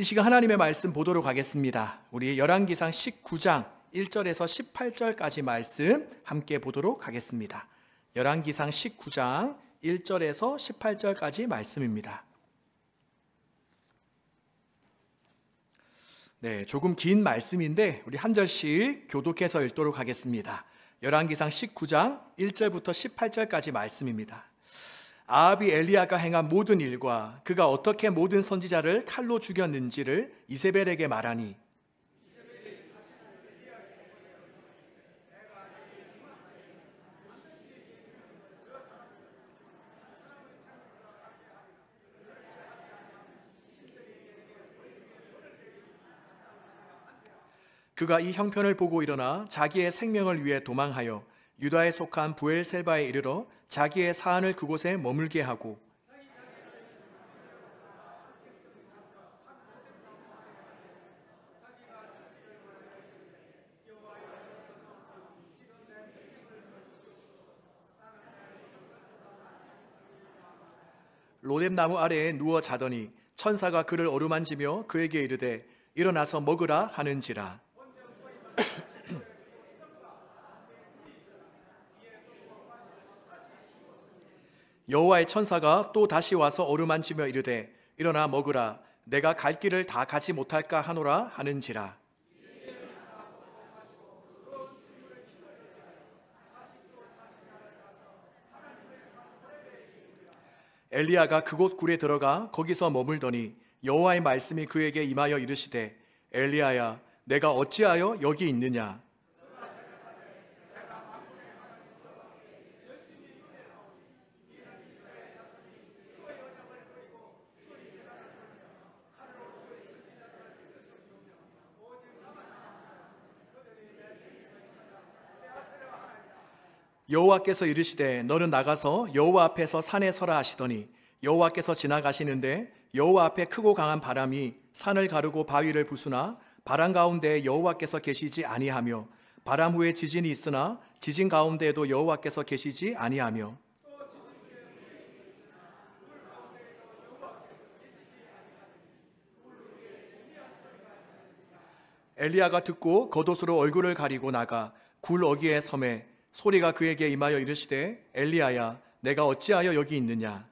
이 시간 하나님의 말씀 보도록 하겠습니다. 우리 열왕기상 19장 1절에서 18절까지 말씀 함께 보도록 하겠습니다. 열왕기상 19장 1절에서 18절까지 말씀입니다. 네, 조금 긴 말씀인데 우리 한 절씩 교독해서 읽도록 하겠습니다. 열왕기상 19장 1절부터 18절까지 말씀입니다. 아합이 엘리야가 행한 모든 일과 그가 어떻게 모든 선지자를 칼로 죽였는지를 이세벨에게 말하니 그가 이 형편을 보고 일어나 자기의 생명을 위해 도망하여 유다에 속한 부엘셀바에 이르러 자기의 사안을 그곳에 머물게 하고 로뎀나무 아래에 누워 자더니 천사가 그를 어루만지며 그에게 이르되 일어나서 먹으라 하는지라. 여호와의 천사가 또 다시 와서 어루만지며 이르되 일어나 먹으라 내가 갈 길을 다 가지 못할까 하노라 하는지라. 엘리야가 그곳 굴에 들어가 거기서 머물더니 여호와의 말씀이 그에게 임하여 이르시되 엘리야야 내가 어찌하여 여기 있느냐. 여호와께서 이르시되 너는 나가서 여호와 앞에서 산에 서라 하시더니 여호와께서 지나가시는데 여호와 앞에 크고 강한 바람이 산을 가르고 바위를 부수나 바람 가운데 여호와께서 계시지 아니하며 바람 후에 지진이 있으나 지진 가운데에도 여호와께서 계시지 아니하며 엘리야가 듣고 겉옷으로 얼굴을 가리고 나가 굴 어귀에 섬에 소리가 그에게 임하여 이르시되 엘리야야 내가 어찌하여 여기 있느냐.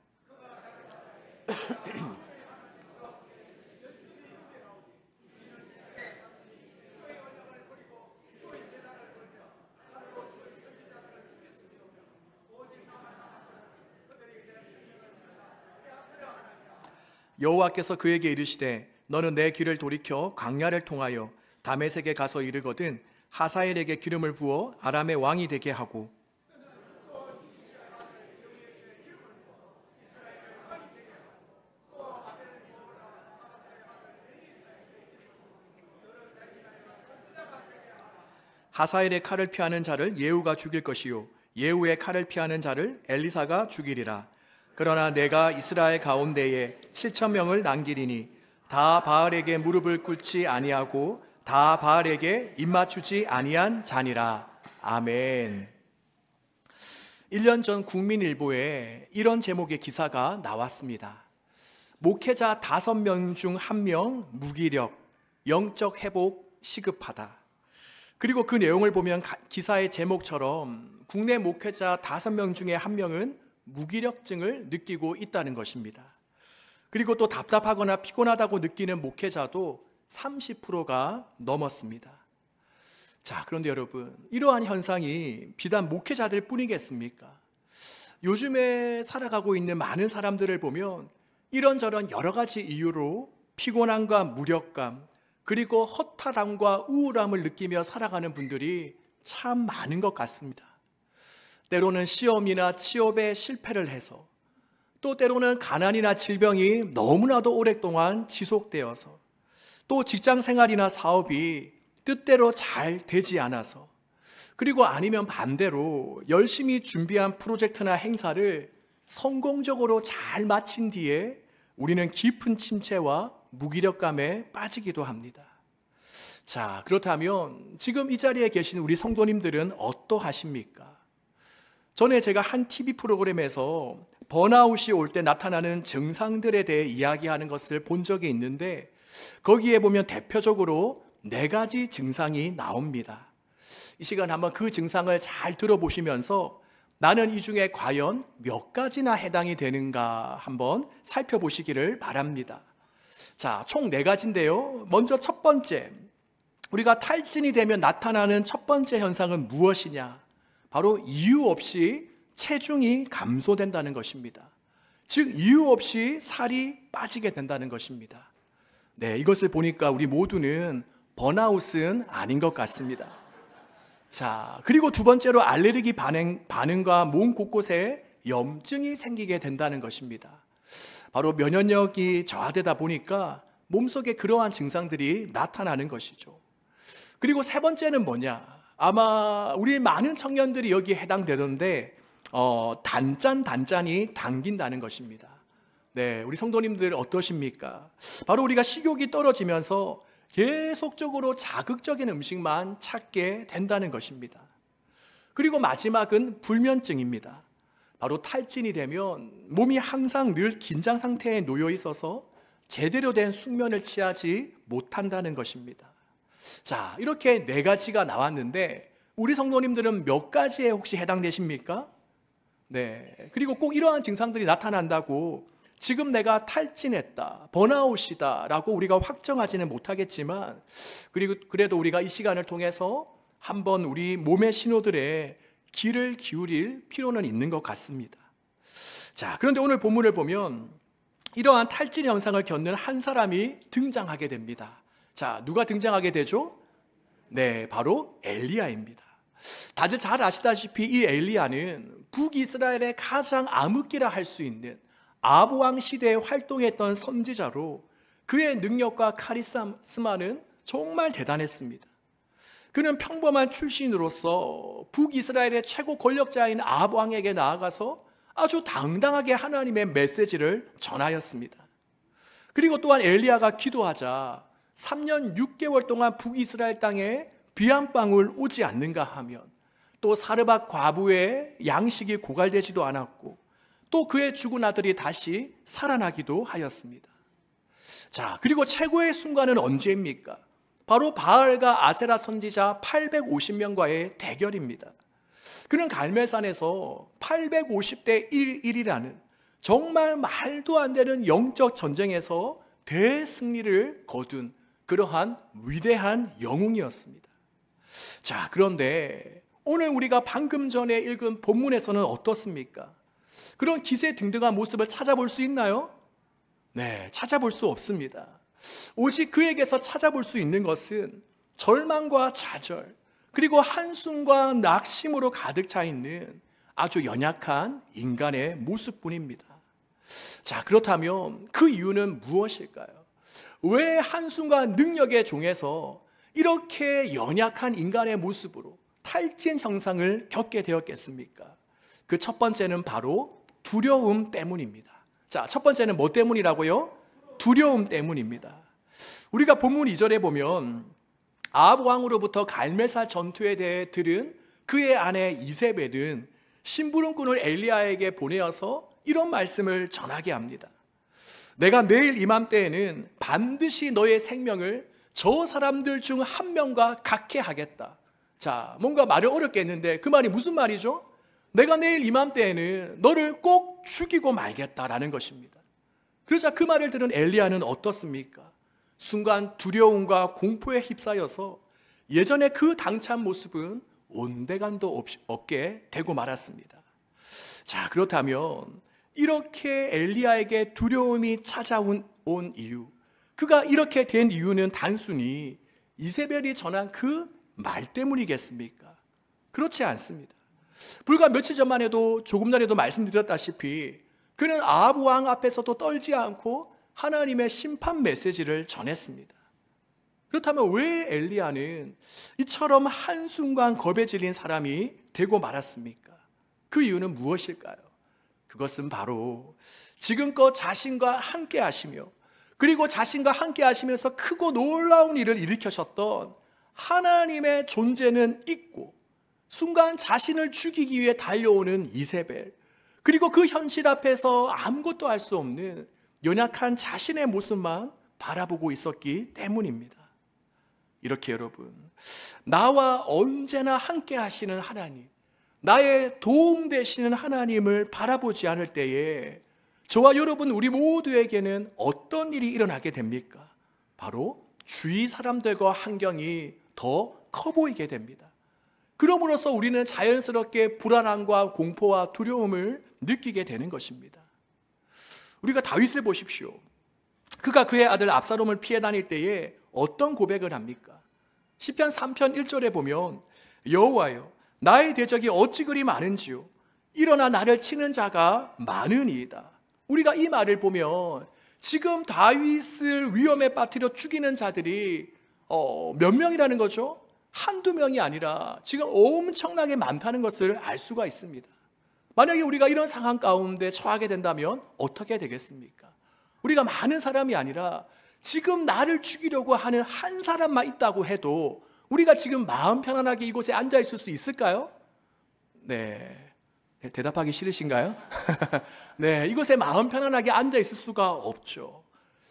여호와께서 그에게 이르시되 너는 내 길을 돌이켜 광야를 통하여 다메섹에 가서 이르거든 하사엘에게 기름을 부어 아람의 왕이 되게 하고 하사엘의 칼을 피하는 자를 예후가 죽일 것이요 예후의 칼을 피하는 자를 엘리사가 죽이리라. 그러나 내가 이스라엘 가운데에 7,000명을 남기리니 다 바알에게 무릎을 꿇지 아니하고 다 바알에게 입맞추지 아니한 자니라. 아멘. 1년 전 국민일보에 이런 제목의 기사가 나왔습니다. 목회자 5명 중 1명 무기력, 영적 회복 시급하다. 그리고 그 내용을 보면 기사의 제목처럼 국내 목회자 5명 중에 1명은 무기력증을 느끼고 있다는 것입니다. 그리고 또 답답하거나 피곤하다고 느끼는 목회자도 30%가 넘었습니다. 자, 그런데 여러분, 이러한 현상이 비단 목회자들 뿐이겠습니까? 요즘에 살아가고 있는 많은 사람들을 보면 이런저런 여러 가지 이유로 피곤함과 무력감, 그리고 허탈함과 우울함을 느끼며 살아가는 분들이 참 많은 것 같습니다. 때로는 시험이나 취업에 실패를 해서, 또 때로는 가난이나 질병이 너무나도 오랫동안 지속되어서, 또 직장 생활이나 사업이 뜻대로 잘 되지 않아서, 그리고 아니면 반대로 열심히 준비한 프로젝트나 행사를 성공적으로 잘 마친 뒤에 우리는 깊은 침체와 무기력감에 빠지기도 합니다. 자, 그렇다면 지금 이 자리에 계신 우리 성도님들은 어떠하십니까? 전에 제가 한 TV 프로그램에서 번아웃이 올 때 나타나는 증상들에 대해 이야기하는 것을 본 적이 있는데 거기에 보면 대표적으로 4가지 증상이 나옵니다. 이 시간 한번 그 증상을 잘 들어보시면서 나는 이 중에 과연 몇 가지나 해당이 되는가 한번 살펴보시기를 바랍니다. 자, 총 4가지인데요. 먼저 첫 번째, 우리가 탈진이 되면 나타나는 첫 번째 현상은 무엇이냐? 바로 이유 없이 체중이 감소된다는 것입니다. 즉 이유 없이 살이 빠지게 된다는 것입니다. 네, 이것을 보니까 우리 모두는 번아웃은 아닌 것 같습니다. 자, 그리고 두 번째로 알레르기 반응과 몸 곳곳에 염증이 생기게 된다는 것입니다. 바로 면역력이 저하되다 보니까 몸속에 그러한 증상들이 나타나는 것이죠. 그리고 세 번째는 뭐냐? 아마 우리 많은 청년들이 여기에 해당되던데 단짠이 당긴다는 것입니다. 네, 우리 성도님들 어떠십니까? 바로 우리가 식욕이 떨어지면서 계속적으로 자극적인 음식만 찾게 된다는 것입니다. 그리고 마지막은 불면증입니다. 바로 탈진이 되면 몸이 항상 늘 긴장 상태에 놓여 있어서 제대로 된 숙면을 취하지 못한다는 것입니다. 자, 이렇게 4가지가 나왔는데 우리 성도님들은 몇 가지에 혹시 해당되십니까? 네, 그리고 꼭 이러한 증상들이 나타난다고 지금 내가 탈진했다, 번아웃이다 라고 우리가 확정하지는 못하겠지만, 그래도 우리가 이 시간을 통해서 한번 우리 몸의 신호들에 귀를 기울일 필요는 있는 것 같습니다. 자, 그런데 오늘 본문을 보면 이러한 탈진 현상을 겪는 한 사람이 등장하게 됩니다. 자, 누가 등장하게 되죠? 네, 바로 엘리야입니다. 다들 잘 아시다시피 이 엘리야는 북이스라엘의 가장 암흑기라 할 수 있는 아합 왕 시대에 활동했던 선지자로 그의 능력과 카리스마는 정말 대단했습니다. 그는 평범한 출신으로서 북이스라엘의 최고 권력자인 아합 왕에게 나아가서 아주 당당하게 하나님의 메시지를 전하였습니다. 그리고 또한 엘리야가 기도하자 3년 6개월 동안 북이스라엘 땅에 비 한 방울 오지 않는가 하면, 또 사르밧 과부의 양식이 고갈되지도 않았고, 또 그의 죽은 아들이 다시 살아나기도 하였습니다. 자, 그리고 최고의 순간은 언제입니까? 바로 바알과 아세라 선지자 850명과의 대결입니다. 그는 갈멜산에서 850대 1이라는 정말 말도 안 되는 영적 전쟁에서 대승리를 거둔 그러한 위대한 영웅이었습니다. 자, 그런데 오늘 우리가 방금 전에 읽은 본문에서는 어떻습니까? 그런 기세등등한 모습을 찾아볼 수 있나요? 네, 찾아볼 수 없습니다. 오직 그에게서 찾아볼 수 있는 것은 절망과 좌절, 그리고 한숨과 낙심으로 가득 차 있는 아주 연약한 인간의 모습뿐입니다. 자, 그렇다면 그 이유는 무엇일까요? 왜 한숨과 능력의 종에서 이렇게 연약한 인간의 모습으로 탈진 형상을 겪게 되었겠습니까? 그 첫 번째는 바로 두려움 때문입니다. 자, 첫 번째는 뭐 때문이라고요? 두려움 때문입니다. 우리가 본문 2절에 보면 아합 왕으로부터 갈멜산 전투에 대해 들은 그의 아내 이세벨은 심부름꾼을 엘리야에게 보내어서 이런 말씀을 전하게 합니다. 내가 내일 이맘때에는 반드시 너의 생명을 저 사람들 중 한 명과 같게 하겠다. 자, 뭔가 말을 어렵게 했는데 그 말이 무슨 말이죠? 내가 내일 이맘때에는 너를 꼭 죽이고 말겠다라는 것입니다. 그러자 그 말을 들은 엘리야는 어떻습니까? 순간 두려움과 공포에 휩싸여서 예전에 그 당찬 모습은 온데간도 없게 되고 말았습니다. 자, 그렇다면 이렇게 엘리야에게 두려움이 찾아온 이유, 그가 이렇게 된 이유는 단순히 이세벨이 전한 그 말 때문이겠습니까? 그렇지 않습니다. 불과 며칠 전만 해도 조금 전에도 말씀드렸다시피 그는 아합 왕 앞에서도 떨지 않고 하나님의 심판 메시지를 전했습니다. 그렇다면 왜 엘리야는 이처럼 한순간 겁에 질린 사람이 되고 말았습니까? 그 이유는 무엇일까요? 그것은 바로 지금껏 자신과 함께 하시며, 그리고 자신과 함께 하시면서 크고 놀라운 일을 일으키셨던 하나님의 존재는 있고, 순간 자신을 죽이기 위해 달려오는 이세벨, 그리고 그 현실 앞에서 아무것도 할 수 없는 연약한 자신의 모습만 바라보고 있었기 때문입니다. 이렇게 여러분, 나와 언제나 함께 하시는 하나님, 나의 도움 되시는 하나님을 바라보지 않을 때에 저와 여러분, 우리 모두에게는 어떤 일이 일어나게 됩니까? 바로 주위 사람들과 환경이 더 커 보이게 됩니다. 그럼으로써 우리는 자연스럽게 불안함과 공포와 두려움을 느끼게 되는 것입니다. 우리가 다윗을 보십시오. 그가 그의 아들 압살롬을 피해 다닐 때에 어떤 고백을 합니까? 시편 3편 1절에 보면 여호와여, 나의 대적이 어찌 그리 많은지요, 일어나 나를 치는 자가 많으니이다. 우리가 이 말을 보면 지금 다윗을 위험에 빠뜨려 죽이는 자들이 몇 명이라는 거죠? 한두 명이 아니라 지금 엄청나게 많다는 것을 알 수가 있습니다. 만약에 우리가 이런 상황 가운데 처하게 된다면 어떻게 되겠습니까? 우리가 많은 사람이 아니라 지금 나를 죽이려고 하는 한 사람만 있다고 해도 우리가 지금 마음 편안하게 이곳에 앉아 있을 수 있을까요? 네, 대답하기 싫으신가요? 네, 이곳에 마음 편안하게 앉아 있을 수가 없죠.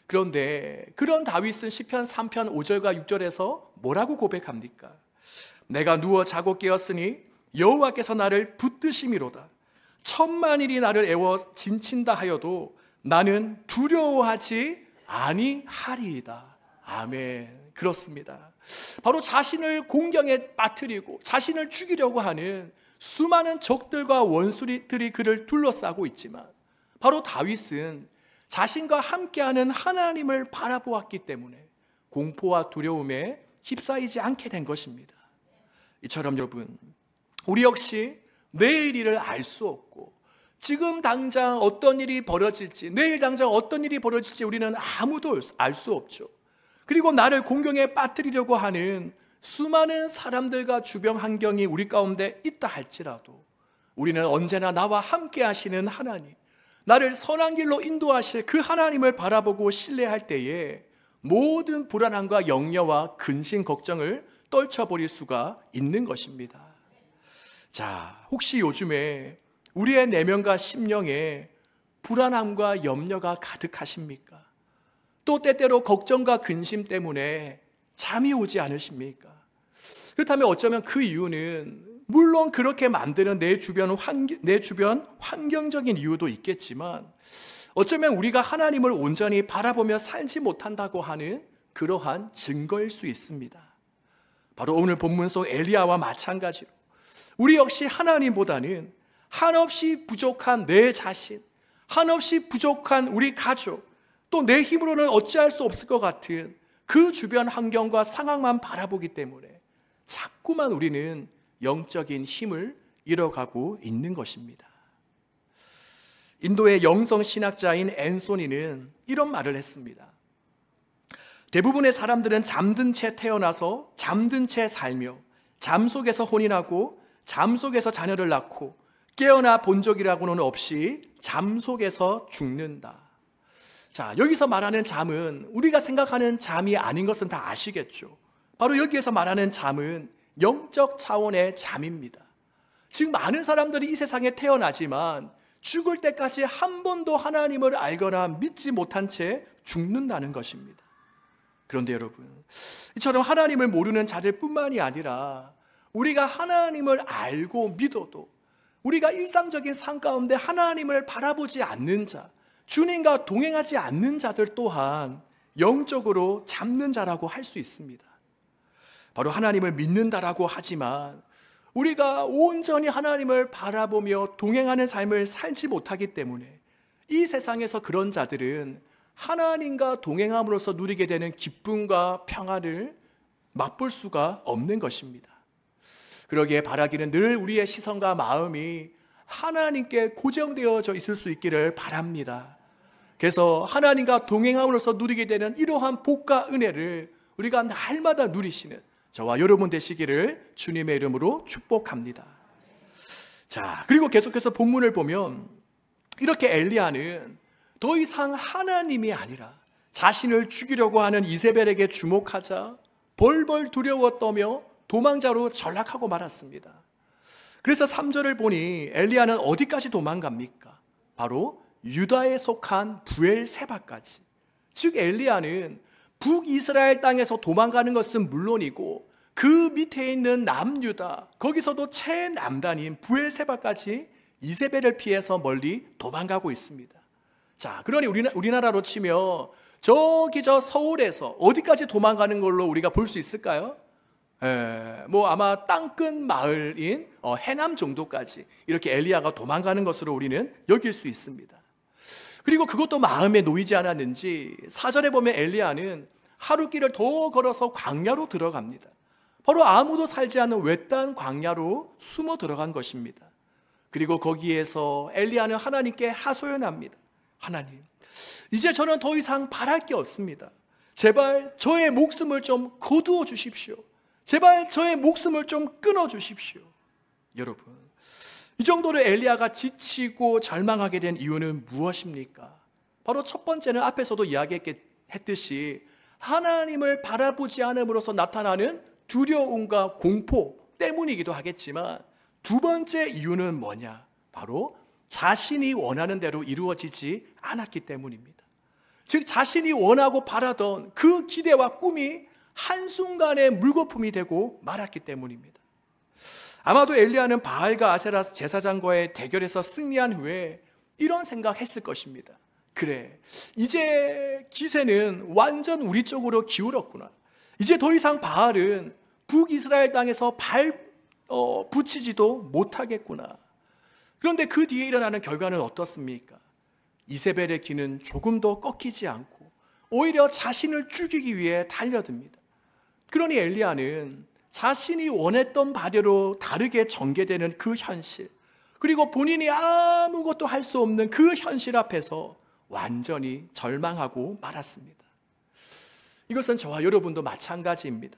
그런데 그런 다윗은 시편 3편 5절과 6절에서 뭐라고 고백합니까? 내가 누워 자고 깨었으니 여호와께서 나를 붙드심이로다. 천만일이 나를 애워 진친다 하여도 나는 두려워하지 아니하리이다. 아멘. 그렇습니다. 바로 자신을 공경에 빠뜨리고 자신을 죽이려고 하는 수많은 적들과 원수들이 그를 둘러싸고 있지만 바로 다윗은 자신과 함께하는 하나님을 바라보았기 때문에 공포와 두려움에 휩싸이지 않게 된 것입니다. 이처럼 여러분, 우리 역시 내일 일을 알 수 없고 지금 당장 어떤 일이 벌어질지, 내일 당장 어떤 일이 벌어질지 우리는 아무도 알 수 없죠. 그리고 나를 공경에 빠뜨리려고 하는 수많은 사람들과 주변 환경이 우리 가운데 있다 할지라도 우리는 언제나 나와 함께 하시는 하나님, 나를 선한 길로 인도하실 그 하나님을 바라보고 신뢰할 때에 모든 불안함과 염려와 근심, 걱정을 떨쳐버릴 수가 있는 것입니다. 자, 혹시 요즘에 우리의 내면과 심령에 불안함과 염려가 가득하십니까? 또 때때로 걱정과 근심 때문에 잠이 오지 않으십니까? 그렇다면 어쩌면 그 이유는 물론 그렇게 만드는 내 주변 환경적인 이유도 있겠지만 어쩌면 우리가 하나님을 온전히 바라보며 살지 못한다고 하는 그러한 증거일 수 있습니다. 바로 오늘 본문 속 엘리야와 마찬가지로 우리 역시 하나님보다는 한없이 부족한 내 자신, 한없이 부족한 우리 가족, 또 내 힘으로는 어찌할 수 없을 것 같은 그 주변 환경과 상황만 바라보기 때문에 자꾸만 우리는 영적인 힘을 잃어가고 있는 것입니다. 인도의 영성 신학자인 앤소니는 이런 말을 했습니다. 대부분의 사람들은 잠든 채 태어나서 잠든 채 살며 잠 속에서 혼인하고 잠 속에서 자녀를 낳고 깨어나 본 적이라고는 없이 잠 속에서 죽는다. 자, 여기서 말하는 잠은 우리가 생각하는 잠이 아닌 것은 다 아시겠죠. 바로 여기에서 말하는 잠은 영적 차원의 잠입니다. 지금 많은 사람들이 이 세상에 태어나지만 죽을 때까지 한 번도 하나님을 알거나 믿지 못한 채 죽는다는 것입니다. 그런데 여러분, 이처럼 하나님을 모르는 자들 뿐만이 아니라 우리가 하나님을 알고 믿어도 우리가 일상적인 삶 가운데 하나님을 바라보지 않는 자, 주님과 동행하지 않는 자들 또한 영적으로 잠든 자라고 할 수 있습니다. 바로 하나님을 믿는다라고 하지만 우리가 온전히 하나님을 바라보며 동행하는 삶을 살지 못하기 때문에 이 세상에서 그런 자들은 하나님과 동행함으로써 누리게 되는 기쁨과 평안을 맛볼 수가 없는 것입니다. 그러기에 바라기는 늘 우리의 시선과 마음이 하나님께 고정되어져 있을 수 있기를 바랍니다. 그래서 하나님과 동행함으로써 누리게 되는 이러한 복과 은혜를 우리가 날마다 누리시는 저와 여러분 되시기를 주님의 이름으로 축복합니다. 자, 그리고 계속해서 본문을 보면 이렇게 엘리야는 더 이상 하나님이 아니라 자신을 죽이려고 하는 이세벨에게 주목하자 벌벌 두려워 떠며 도망자로 전락하고 말았습니다. 그래서 3절을 보니 엘리야는 어디까지 도망갑니까? 바로 유다에 속한 부엘세바까지. 즉 엘리야는 북이스라엘 땅에서 도망가는 것은 물론이고 그 밑에 있는 남유다, 거기서도 최남단인 부엘세바까지 이세벨을 피해서 멀리 도망가고 있습니다. 자, 그러니 우리나라로 치면 저기 저 서울에서 어디까지 도망가는 걸로 우리가 볼 수 있을까요? 뭐 아마 땅끝 마을인 해남 정도까지 이렇게 엘리야가 도망가는 것으로 우리는 여길 수 있습니다. 그리고 그것도 마음에 놓이지 않았는지 4절에 보면 엘리야는 하루길을 더 걸어서 광야로 들어갑니다. 바로 아무도 살지 않는 외딴 광야로 숨어 들어간 것입니다. 그리고 거기에서 엘리야는 하나님께 하소연합니다. 하나님, 이제 저는 더 이상 바랄 게 없습니다. 제발 저의 목숨을 좀 거두어 주십시오. 제발 저의 목숨을 좀 끊어 주십시오. 여러분, 이 정도로 엘리야가 지치고 절망하게 된 이유는 무엇입니까? 바로 첫 번째는 앞에서도 이야기했듯이 하나님을 바라보지 않음으로써 나타나는 두려움과 공포 때문이기도 하겠지만, 두 번째 이유는 뭐냐? 바로 자신이 원하는 대로 이루어지지 않았기 때문입니다. 즉 자신이 원하고 바라던 그 기대와 꿈이 한순간에 물거품이 되고 말았기 때문입니다. 아마도 엘리야는 바알과 아세라 제사장과의 대결에서 승리한 후에 이런 생각했을 것입니다. 그래, 이제 기세는 완전 우리 쪽으로 기울었구나. 이제 더 이상 바알은 북이스라엘 땅에서 붙이지도 못하겠구나. 그런데 그 뒤에 일어나는 결과는 어떻습니까? 이세벨의 기는 조금 더 꺾이지 않고 오히려 자신을 죽이기 위해 달려듭니다. 그러니 엘리야는 자신이 원했던 바대로 다르게 전개되는 그 현실, 그리고 본인이 아무것도 할 수 없는 그 현실 앞에서 완전히 절망하고 말았습니다. 이것은 저와 여러분도 마찬가지입니다.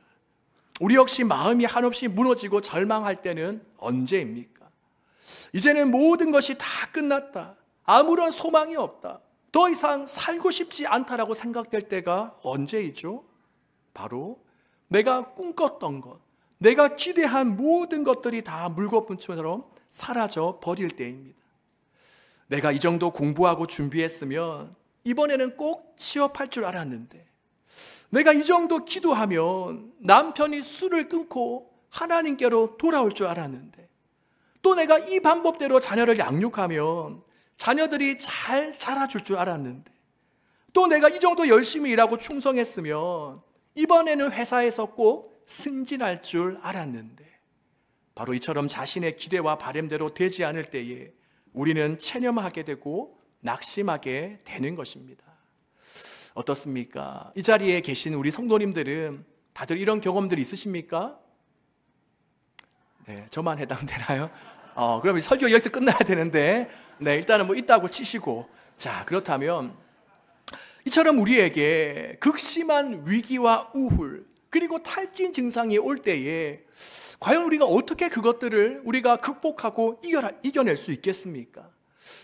우리 역시 마음이 한없이 무너지고 절망할 때는 언제입니까? 이제는 모든 것이 다 끝났다, 아무런 소망이 없다, 더 이상 살고 싶지 않다라고 생각될 때가 언제이죠? 바로 내가 꿈꿨던 것, 내가 기대한 모든 것들이 다 물거품처럼 사라져 버릴 때입니다. 내가 이 정도 공부하고 준비했으면 이번에는 꼭 취업할 줄 알았는데, 내가 이 정도 기도하면 남편이 술을 끊고 하나님께로 돌아올 줄 알았는데, 또 내가 이 방법대로 자녀를 양육하면 자녀들이 잘 자라줄 줄 알았는데, 또 내가 이 정도 열심히 일하고 충성했으면 이번에는 회사에서 꼭 승진할 줄 알았는데, 바로 이처럼 자신의 기대와 바람대로 되지 않을 때에 우리는 체념하게 되고 낙심하게 되는 것입니다. 어떻습니까? 이 자리에 계신 우리 성도님들은 다들 이런 경험들이 있으십니까? 네, 저만 해당되나요? 그럼 설교 여기서 끝나야 되는데, 네, 일단은 뭐 있다고 치시고, 자, 그렇다면 이처럼 우리에게 극심한 위기와 우울, 그리고 탈진 증상이 올 때에 과연 우리가 어떻게 그것들을 우리가 극복하고 이겨낼 수 있겠습니까?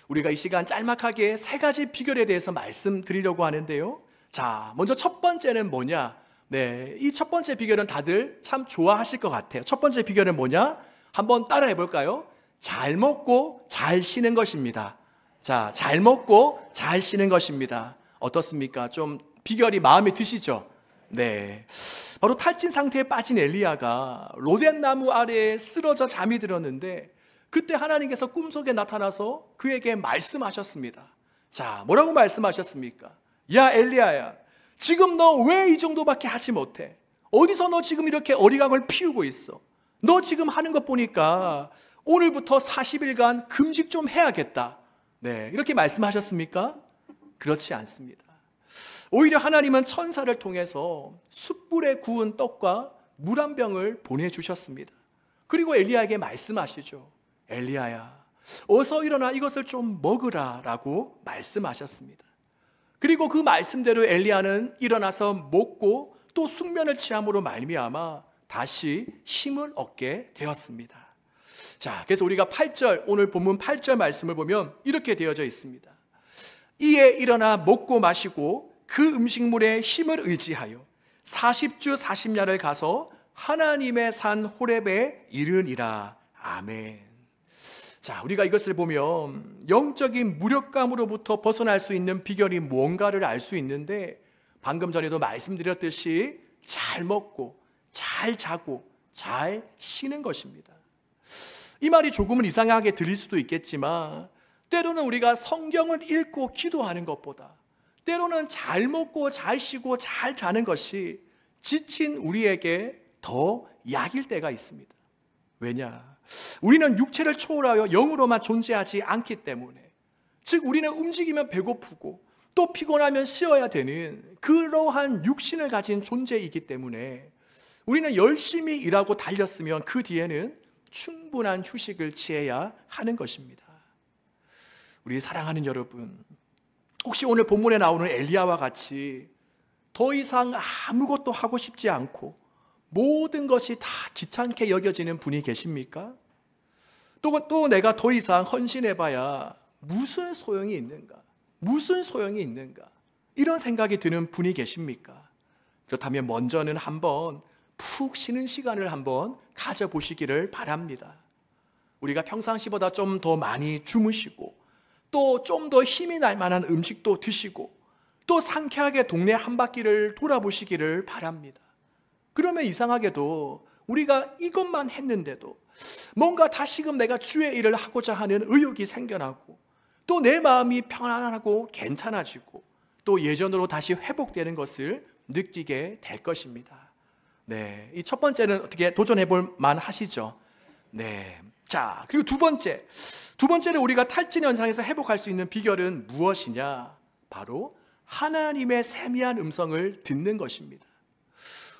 우리가 이 시간 짤막하게 3가지 비결에 대해서 말씀드리려고 하는데요. 자, 먼저 첫 번째는 뭐냐? 네, 이 첫 번째 비결은 다들 참 좋아하실 것 같아요. 첫 번째 비결은 뭐냐? 한번 따라해 볼까요? 잘 먹고 잘 쉬는 것입니다. 자, 잘 먹고 잘 쉬는 것입니다. 어떻습니까? 좀 비결이 마음에 드시죠? 네, 바로 탈진 상태에 빠진 엘리야가 로뎀 나무 아래에 쓰러져 잠이 들었는데, 그때 하나님께서 꿈속에 나타나서 그에게 말씀하셨습니다. 자, 뭐라고 말씀하셨습니까? 야 엘리야야, 지금 너 왜 이 정도밖에 하지 못해? 어디서 너 지금 이렇게 어리광을 피우고 있어? 너 지금 하는 것 보니까 오늘부터 40일간 금식 좀 해야겠다. 네, 이렇게 말씀하셨습니까? 그렇지 않습니다. 오히려 하나님은 천사를 통해서 숯불에 구운 떡과 물 한 병을 보내주셨습니다. 그리고 엘리야에게 말씀하시죠. 엘리야야, 어서 일어나 이것을 좀 먹으라 라고 말씀하셨습니다. 그리고 그 말씀대로 엘리야는 일어나서 먹고 또 숙면을 취함으로 말미암아 다시 힘을 얻게 되었습니다. 자, 그래서 우리가 8절, 오늘 본문 8절 말씀을 보면 이렇게 되어져 있습니다. 이에 일어나 먹고 마시고 그 음식물에 힘을 의지하여 40주 40야를 가서 하나님의 산 호렙에 이르니라. 아멘. 자, 우리가 이것을 보면 영적인 무력감으로부터 벗어날 수 있는 비결이 무언가를 알 수 있는데, 방금 전에도 말씀드렸듯이 잘 먹고 잘 자고 잘 쉬는 것입니다. 이 말이 조금은 이상하게 들릴 수도 있겠지만 때로는 우리가 성경을 읽고 기도하는 것보다 때로는 잘 먹고 잘 쉬고 잘 자는 것이 지친 우리에게 더 약일 때가 있습니다. 왜냐? 우리는 육체를 초월하여 영으로만 존재하지 않기 때문에, 즉 우리는 움직이면 배고프고 또 피곤하면 쉬어야 되는 그러한 육신을 가진 존재이기 때문에 우리는 열심히 일하고 달렸으면 그 뒤에는 충분한 휴식을 취해야 하는 것입니다. 우리 사랑하는 여러분, 혹시 오늘 본문에 나오는 엘리야와 같이 더 이상 아무것도 하고 싶지 않고 모든 것이 다 귀찮게 여겨지는 분이 계십니까? 또 내가 더 이상 헌신해봐야 무슨 소용이 있는가? 무슨 소용이 있는가? 이런 생각이 드는 분이 계십니까? 그렇다면 먼저는 한번 푹 쉬는 시간을 한번 가져보시기를 바랍니다. 우리가 평상시보다 좀 더 많이 주무시고 또 좀 더 힘이 날 만한 음식도 드시고 또 상쾌하게 동네 한 바퀴를 돌아보시기를 바랍니다. 그러면 이상하게도 우리가 이것만 했는데도 뭔가 다시금 내가 주의 일을 하고자 하는 의욕이 생겨나고 또 내 마음이 편안하고 괜찮아지고 또 예전으로 다시 회복되는 것을 느끼게 될 것입니다. 네, 이 첫 번째는 어떻게 도전해 볼 만 하시죠? 네. 자, 그리고 두 번째는 우리가 탈진 현상에서 회복할 수 있는 비결은 무엇이냐? 바로 하나님의 세미한 음성을 듣는 것입니다.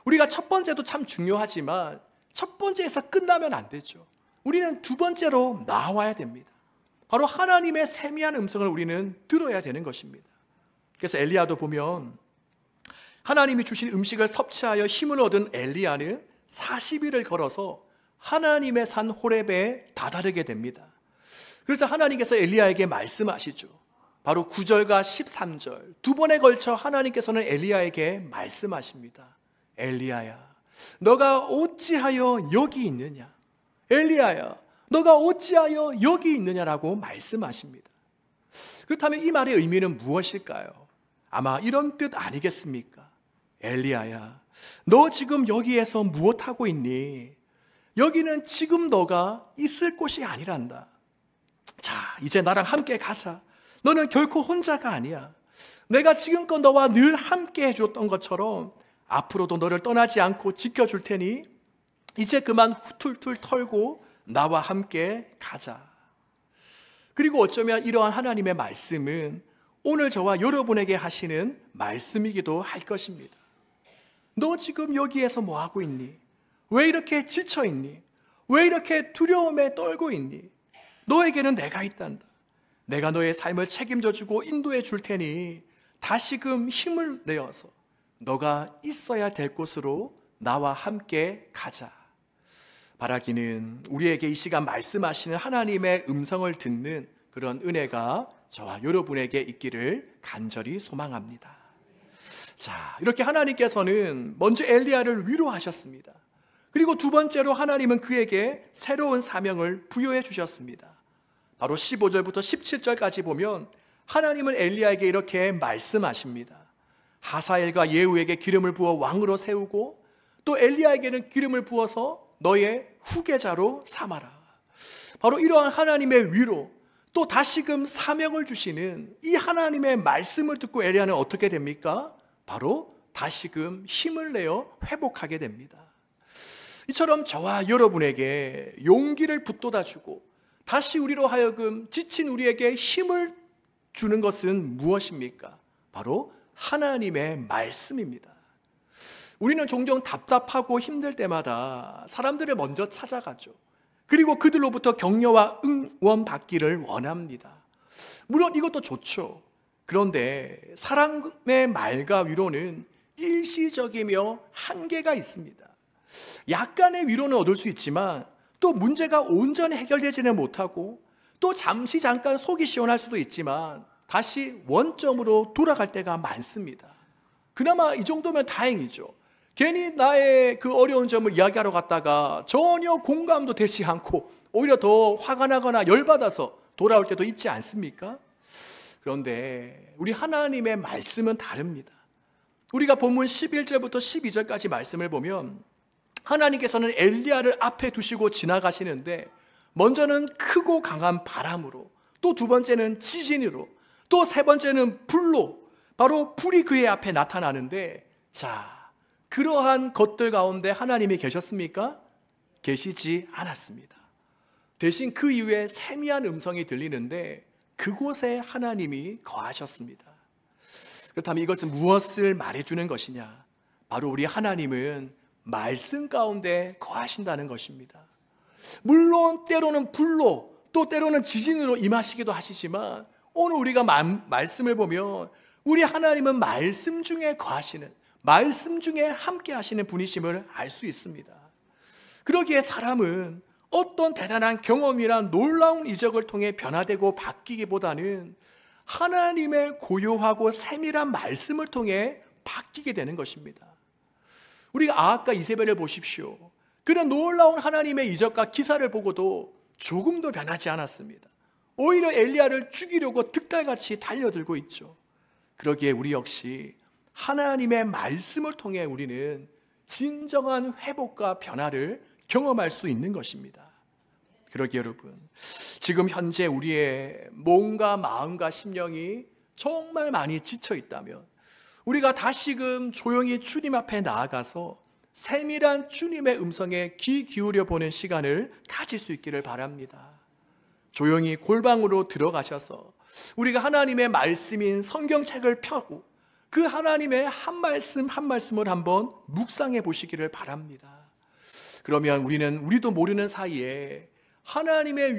우리가 첫 번째도 참 중요하지만 첫 번째에서 끝나면 안 되죠. 우리는 두 번째로 나와야 됩니다. 바로 하나님의 세미한 음성을 우리는 들어야 되는 것입니다. 그래서 엘리야도 보면 하나님이 주신 음식을 섭취하여 힘을 얻은 엘리야는 40일을 걸어서 하나님의 산 호렙에 다다르게 됩니다. 그래서 하나님께서 엘리야에게 말씀하시죠. 바로 9절과 13절 두 번에 걸쳐 하나님께서는 엘리야에게 말씀하십니다. 엘리야야, 너가 어찌하여 여기 있느냐? 엘리야야, 너가 어찌하여 여기 있느냐라고 말씀하십니다. 그렇다면 이 말의 의미는 무엇일까요? 아마 이런 뜻 아니겠습니까? 엘리야야, 너 지금 여기에서 무엇하고 있니? 여기는 지금 너가 있을 곳이 아니란다. 자, 이제 나랑 함께 가자. 너는 결코 혼자가 아니야. 내가 지금껏 너와 늘 함께 해줬던 것처럼 앞으로도 너를 떠나지 않고 지켜줄 테니 이제 그만 툴툴 털고 나와 함께 가자. 그리고 어쩌면 이러한 하나님의 말씀은 오늘 저와 여러분에게 하시는 말씀이기도 할 것입니다. 너 지금 여기에서 뭐하고 있니? 왜 이렇게 지쳐있니? 왜 이렇게 두려움에 떨고 있니? 너에게는 내가 있단다. 내가 너의 삶을 책임져주고 인도해 줄 테니 다시금 힘을 내어서 너가 있어야 될 곳으로 나와 함께 가자. 바라기는 우리에게 이 시간 말씀하시는 하나님의 음성을 듣는 그런 은혜가 저와 여러분에게 있기를 간절히 소망합니다. 자, 이렇게 하나님께서는 먼저 엘리야를 위로하셨습니다. 그리고 두 번째로 하나님은 그에게 새로운 사명을 부여해 주셨습니다. 바로 15절부터 17절까지 보면 하나님은 엘리야에게 이렇게 말씀하십니다. 하사엘과 예후에게 기름을 부어 왕으로 세우고 또 엘리야에게는 기름을 부어서 너의 후계자로 삼아라. 바로 이러한 하나님의 위로, 또 다시금 사명을 주시는 이 하나님의 말씀을 듣고 엘리야는 어떻게 됩니까? 바로 다시금 힘을 내어 회복하게 됩니다. 이처럼 저와 여러분에게 용기를 북돋아주고 다시 우리로 하여금 지친 우리에게 힘을 주는 것은 무엇입니까? 바로 하나님의 말씀입니다. 우리는 종종 답답하고 힘들 때마다 사람들을 먼저 찾아가죠. 그리고 그들로부터 격려와 응원 받기를 원합니다. 물론 이것도 좋죠. 그런데 사람의 말과 위로는 일시적이며 한계가 있습니다. 약간의 위로는 얻을 수 있지만 또 문제가 온전히 해결되지는 못하고 또 잠깐 속이 시원할 수도 있지만 다시 원점으로 돌아갈 때가 많습니다. 그나마 이 정도면 다행이죠. 괜히 나의 그 어려운 점을 이야기하러 갔다가 전혀 공감도 되지 않고 오히려 더 화가 나거나 열받아서 돌아올 때도 있지 않습니까? 그런데 우리 하나님의 말씀은 다릅니다. 우리가 본문 11절부터 12절까지 말씀을 보면 하나님께서는 엘리야를 앞에 두시고 지나가시는데 먼저는 크고 강한 바람으로, 또 두 번째는 지진으로, 또 세 번째는 불로, 바로 불이 그의 앞에 나타나는데, 자, 그러한 것들 가운데 하나님이 계셨습니까? 계시지 않았습니다. 대신 그 이후에 세미한 음성이 들리는데 그곳에 하나님이 거하셨습니다. 그렇다면 이것은 무엇을 말해주는 것이냐? 바로 우리 하나님은 말씀 가운데 거하신다는 것입니다. 물론 때로는 불로, 또 때로는 지진으로 임하시기도 하시지만 오늘 우리가 말씀을 보면 우리 하나님은 말씀 중에 거하시는, 말씀 중에 함께 하시는 분이심을 알 수 있습니다. 그러기에 사람은 어떤 대단한 경험이나 놀라운 이적을 통해 변화되고 바뀌기보다는 하나님의 고요하고 세밀한 말씀을 통해 바뀌게 되는 것입니다. 우리가 아합과 이세벨을 보십시오. 그런 놀라운 하나님의 이적과 기사를 보고도 조금도 변하지 않았습니다. 오히려 엘리야를 죽이려고 득달같이 달려들고 있죠. 그러기에 우리 역시 하나님의 말씀을 통해 우리는 진정한 회복과 변화를 경험할 수 있는 것입니다. 그러기에 여러분, 지금 현재 우리의 몸과 마음과 심령이 정말 많이 지쳐 있다면 우리가 다시금 조용히 주님 앞에 나아가서 세밀한 주님의 음성에 귀 기울여 보는 시간을 가질 수 있기를 바랍니다. 조용히 골방으로 들어가셔서 우리가 하나님의 말씀인 성경책을 펴고 그 하나님의 한 말씀 한 말씀을 한번 묵상해 보시기를 바랍니다. 그러면 우리도 모르는 사이에 하나님의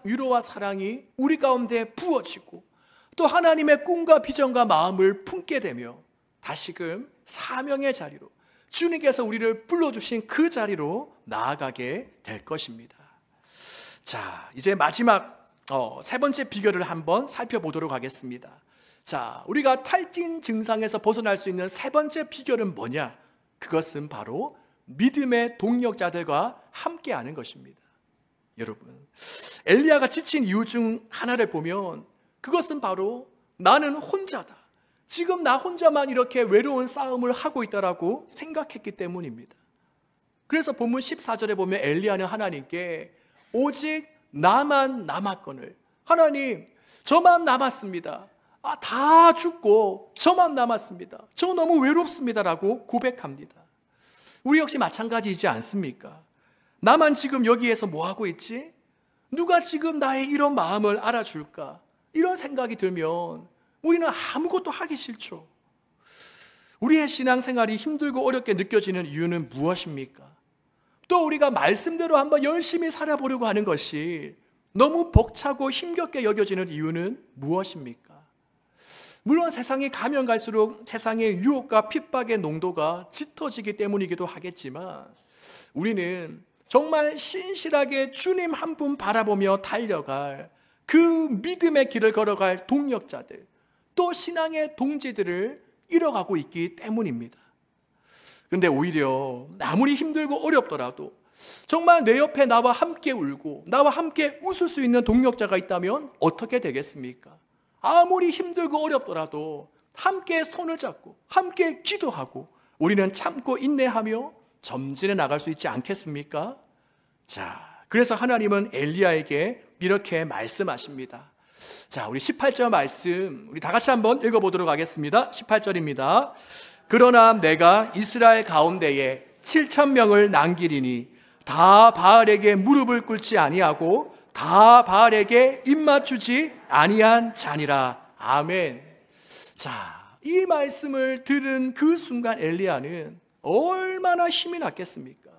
위로와 사랑이 우리 가운데 부어지고 또 하나님의 꿈과 비전과 마음을 품게 되며 다시금 사명의 자리로, 주님께서 우리를 불러주신 그 자리로 나아가게 될 것입니다. 자, 이제 마지막 세 번째 비결을 한번 살펴보도록 하겠습니다. 자, 우리가 탈진 증상에서 벗어날 수 있는 세 번째 비결은 뭐냐? 그것은 바로 믿음의 동력자들과 함께하는 것입니다. 여러분, 엘리야가 지친 이유 중 하나를 보면 그것은 바로 나는 혼자다, 지금 나 혼자만 이렇게 외로운 싸움을 하고 있다라고 생각했기 때문입니다. 그래서 본문 14절에 보면 엘리야는 하나님께 오직 나만 남았거늘, 하나님 저만 남았습니다, 다 죽고 저만 남았습니다, 저 너무 외롭습니다라고 고백합니다. 우리 역시 마찬가지이지 않습니까? 나만 지금 여기에서 뭐하고 있지? 누가 지금 나의 이런 마음을 알아줄까? 이런 생각이 들면 우리는 아무것도 하기 싫죠. 우리의 신앙생활이 힘들고 어렵게 느껴지는 이유는 무엇입니까? 또 우리가 말씀대로 한번 열심히 살아보려고 하는 것이 너무 벅차고 힘겹게 여겨지는 이유는 무엇입니까? 물론 세상이 가면 갈수록 세상의 유혹과 핍박의 농도가 짙어지기 때문이기도 하겠지만 우리는 정말 신실하게 주님 한 분 바라보며 달려갈 그 믿음의 길을 걸어갈 동력자들, 또 신앙의 동지들을 잃어가고 있기 때문입니다. 그런데 오히려 아무리 힘들고 어렵더라도 정말 내 옆에 나와 함께 울고 나와 함께 웃을 수 있는 동력자가 있다면 어떻게 되겠습니까? 아무리 힘들고 어렵더라도 함께 손을 잡고 함께 기도하고 우리는 참고 인내하며 점진해 나갈 수 있지 않겠습니까? 자, 그래서 하나님은 엘리야에게 이렇게 말씀하십니다. 자, 우리 18절 말씀 우리 다 같이 한번 읽어보도록 하겠습니다. 18절입니다. 그러나 내가 이스라엘 가운데에 7,000명을 남기리니 다 바알에게 무릎을 꿇지 아니하고 다 바알에게 입맞추지 아니한 자니라. 아멘. 자, 이 말씀을 들은 그 순간 엘리야는 얼마나 힘이 났겠습니까?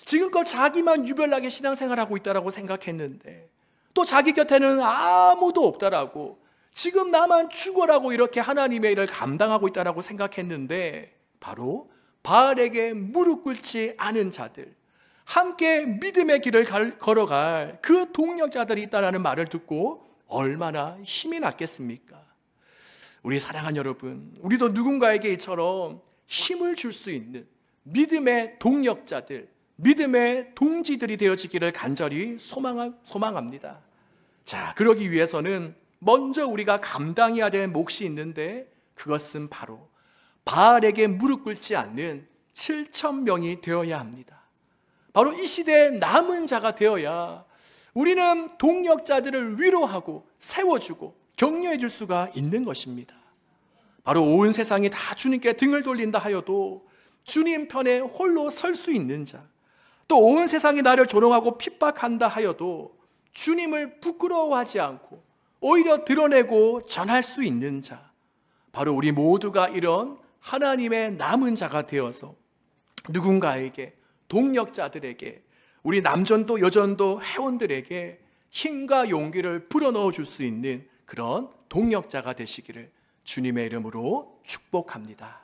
지금껏 자기만 유별나게 신앙생활하고 있다라고 생각했는데 또 자기 곁에는 아무도 없다라고, 지금 나만 죽어라고 이렇게 하나님의 일을 감당하고 있다라고 생각했는데 바로 바알에게 무릎 꿇지 않은 자들, 함께 믿음의 길을 걸어갈 그 동력자들이 있다라는 말을 듣고 얼마나 힘이 났겠습니까? 우리 사랑하는 여러분, 우리도 누군가에게 이처럼 힘을 줄 수 있는 믿음의 동력자들, 믿음의 동지들이 되어지기를 간절히 소망합니다. 자, 그러기 위해서는 먼저 우리가 감당해야 될 몫이 있는데 그것은 바로 바알에게 무릎 꿇지 않는 7,000명이 되어야 합니다. 바로 이 시대의 남은 자가 되어야 우리는 동역자들을 위로하고 세워주고 격려해 줄 수가 있는 것입니다. 바로 온 세상이 다 주님께 등을 돌린다 하여도 주님 편에 홀로 설 수 있는 자, 또 온 세상이 나를 조롱하고 핍박한다 하여도 주님을 부끄러워하지 않고 오히려 드러내고 전할 수 있는 자, 바로 우리 모두가 이런 하나님의 남은 자가 되어서 누군가에게, 동역자들에게, 우리 남전도 여전도 회원들에게 힘과 용기를 불어넣어 줄 수 있는 그런 동역자가 되시기를 주님의 이름으로 축복합니다.